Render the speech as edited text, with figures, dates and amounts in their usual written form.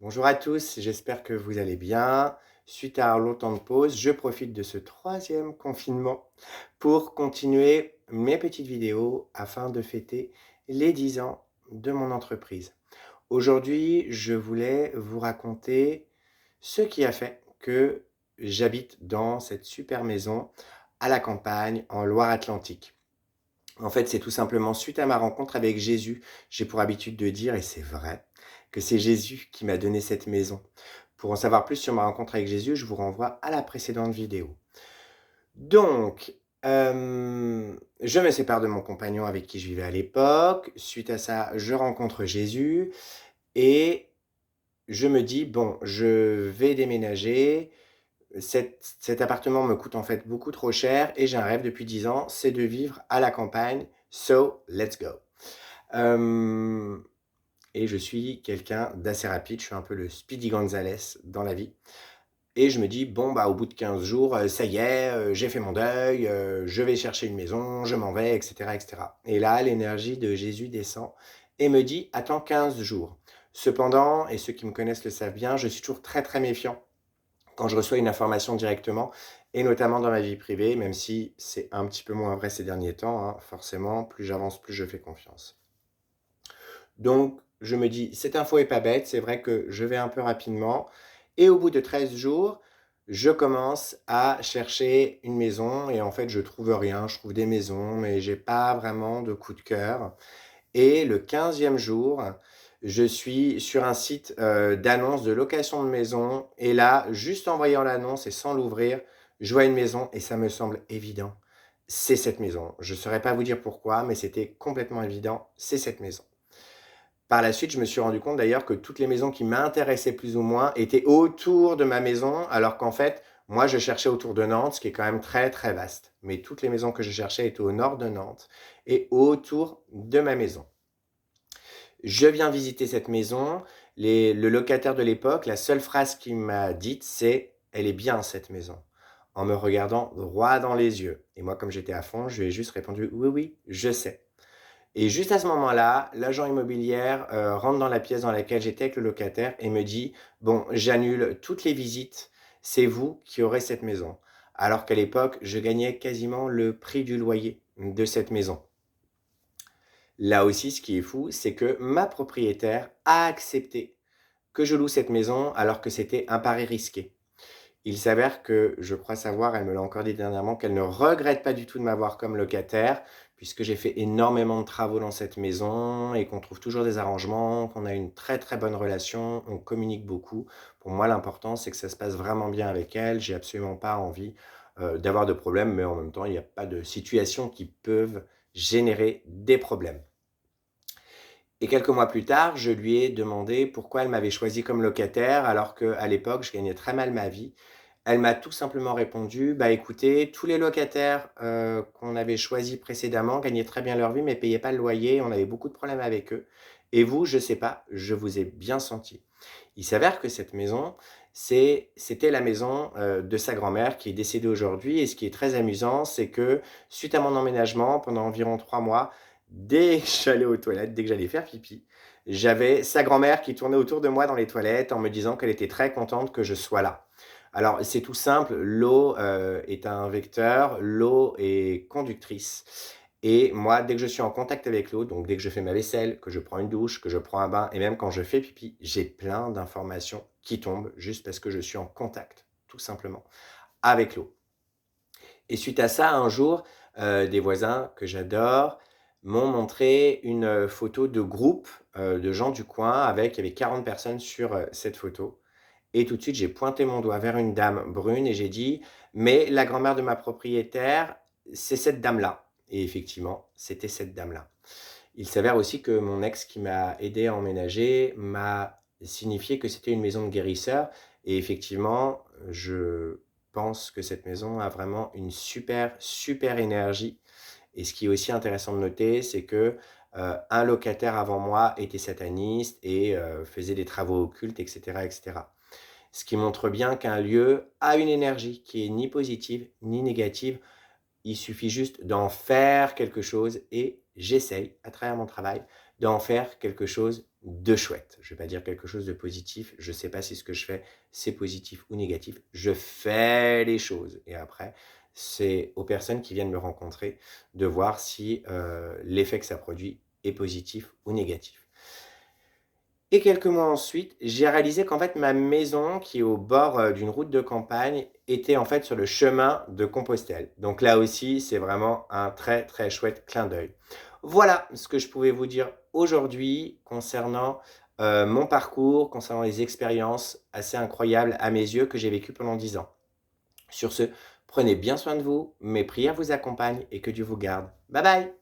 Bonjour à tous, j'espère que vous allez bien. Suite à un long temps de pause, je profite de ce troisième confinement pour continuer mes petites vidéos afin de fêter les 10 ans de mon entreprise. Aujourd'hui, je voulais vous raconter ce qui a fait que j'habite dans cette super maison à la campagne en Loire-Atlantique. En fait, c'est tout simplement suite à ma rencontre avec Jésus. J'ai pour habitude de dire, et c'est vrai, que c'est Jésus qui m'a donné cette maison. Pour en savoir plus sur ma rencontre avec Jésus, je vous renvoie à la précédente vidéo. Donc, je me sépare de mon compagnon avec qui je vivais à l'époque. Suite à ça, je rencontre Jésus et je me dis: «Bon, je vais déménager. Cet appartement me coûte en fait beaucoup trop cher et j'ai un rêve depuis 10 ans, c'est de vivre à la campagne. So let's go». Hem Et je suis quelqu'un d'assez rapide, je suis un peu le Speedy Gonzales dans la vie et je me dis: «Bon, bah, au bout de 15 jours, ça y est, j'ai fait mon deuil, je vais chercher une maison, je m'en vais» et cetera et là, l'énergie de Jésus descend et me dit: «Attends 15 jours». Cependant, et ceux qui me connaissent le savent bien, je suis toujours très, très méfiant quand je reçois une information directement et notamment dans ma vie privée, même si c'est un petit peu moins vrai ces derniers temps, hein, forcément, plus j'avance, plus je fais confiance. Donc je me dis: «Cette info est pas bête, c'est vrai que je vais un peu rapidement» et au bout de 13 jours, je commence à chercher une maison et en fait, je trouve rien. Je trouve des maisons, mais j'ai pas vraiment de coup de cœur et le 15e jour, je suis sur un site, d'annonce de location de maison et là, juste en voyant l'annonce et sans l'ouvrir, je vois une maison et ça me semble évident. C'est cette maison. Je saurais pas vous dire pourquoi, mais c'était complètement évident, c'est cette maison. Par la suite, je me suis rendu compte d'ailleurs que toutes les maisons qui m'intéressaient plus ou moins étaient autour de ma maison, alors qu'en fait, moi, je cherchais autour de Nantes, ce qui est quand même très, très vaste. Mais toutes les maisons que je cherchais étaient au nord de Nantes et autour de ma maison. Je viens visiter cette maison. Le locataire de l'époque, la seule phrase qu'il m'a dite, c'est: «Elle est bien cette maison», en me regardant droit dans les yeux. Et moi, comme j'étais à fond, je lui ai juste répondu: «Oui, oui, je sais». Et juste à ce moment-là, l'agent immobilière, rentre dans la pièce dans laquelle j'étais avec le locataire et me dit: «Bon, j'annule toutes les visites, c'est vous qui aurez cette maison». Alors qu'à l'époque, je gagnais quasiment le prix du loyer de cette maison. Là aussi, ce qui est fou, c'est que ma propriétaire a accepté que je loue cette maison alors que c'était un pari risqué. Il s'avère que, je crois savoir, elle me l'a encore dit dernièrement, qu'elle ne regrette pas du tout de m'avoir comme locataire, puisque j'ai fait énormément de travaux dans cette maison et qu'on trouve toujours des arrangements, qu'on a une très, très bonne relation, on communique beaucoup. Pour moi, l'important, c'est que ça se passe vraiment bien avec elle. J'ai absolument pas envie, d'avoir de problèmes, mais en même temps, il n'y a pas de situations qui peuvent générer des problèmes. Et quelques mois plus tard, je lui ai demandé pourquoi elle m'avait choisi comme locataire alors qu'à l'époque, je gagnais très mal ma vie. Elle m'a tout simplement répondu: «Bah, écoutez, tous les locataires, qu'on avait choisis précédemment gagnaient très bien leur vie, mais payaient pas le loyer. On avait beaucoup de problèmes avec eux et vous, je sais pas, je vous ai bien senti». Il s'avère que cette maison, c'était la maison, de sa grand-mère qui est décédée aujourd'hui et ce qui est très amusant, c'est que suite à mon emménagement, pendant environ 3 mois, dès que j'allais aux toilettes, dès que j'allais faire pipi, j'avais sa grand-mère qui tournait autour de moi dans les toilettes en me disant qu'elle était très contente que je sois là. Alors, c'est tout simple, l'eau, est un vecteur, l'eau est conductrice et moi, dès que je suis en contact avec l'eau, donc dès que je fais ma vaisselle, que je prends une douche, que je prends un bain et même quand je fais pipi, j'ai plein d'informations qui tombent juste parce que je suis en contact, tout simplement, avec l'eau. Et suite à ça, un jour, des voisins que j'adore m'ont montré une, photo de groupe, de gens du coin avec il y avait 40 personnes sur, cette photo et tout de suite, j'ai pointé mon doigt vers une dame brune et j'ai dit: «Mais la grand-mère de ma propriétaire, c'est cette dame-là» et effectivement, c'était cette dame-là. Il s'avère aussi que mon ex qui m'a aidé à emménager m'a signifié que c'était une maison de guérisseur et effectivement, je pense que cette maison a vraiment une super, super énergie et ce qui est aussi intéressant de noter, c'est que, un locataire avant moi était sataniste et faisait des travaux occultes et cetera. Ce qui montre bien qu'un lieu a une énergie qui est ni positive ni négative. Il suffit juste d'en faire quelque chose et j'essaye, à travers mon travail, d'en faire quelque chose de chouette. Je ne vais pas dire quelque chose de positif, je ne sais pas si ce que je fais, c'est positif ou négatif. Je fais les choses et après, c'est aux personnes qui viennent me rencontrer de voir si, l'effet que ça produit est positif ou négatif. Et quelques mois ensuite, j'ai réalisé qu'en fait ma maison qui est au bord, d'une route de campagne était en fait sur le chemin de Compostelle. Donc là aussi, c'est vraiment un très, très chouette clin d'œil. Voilà ce que je pouvais vous dire aujourd'hui concernant, mon parcours, concernant les expériences assez incroyables à mes yeux que j'ai vécues pendant 10 ans. Sur ce, prenez bien soin de vous, mes prières vous accompagnent et que Dieu vous garde. Bye bye.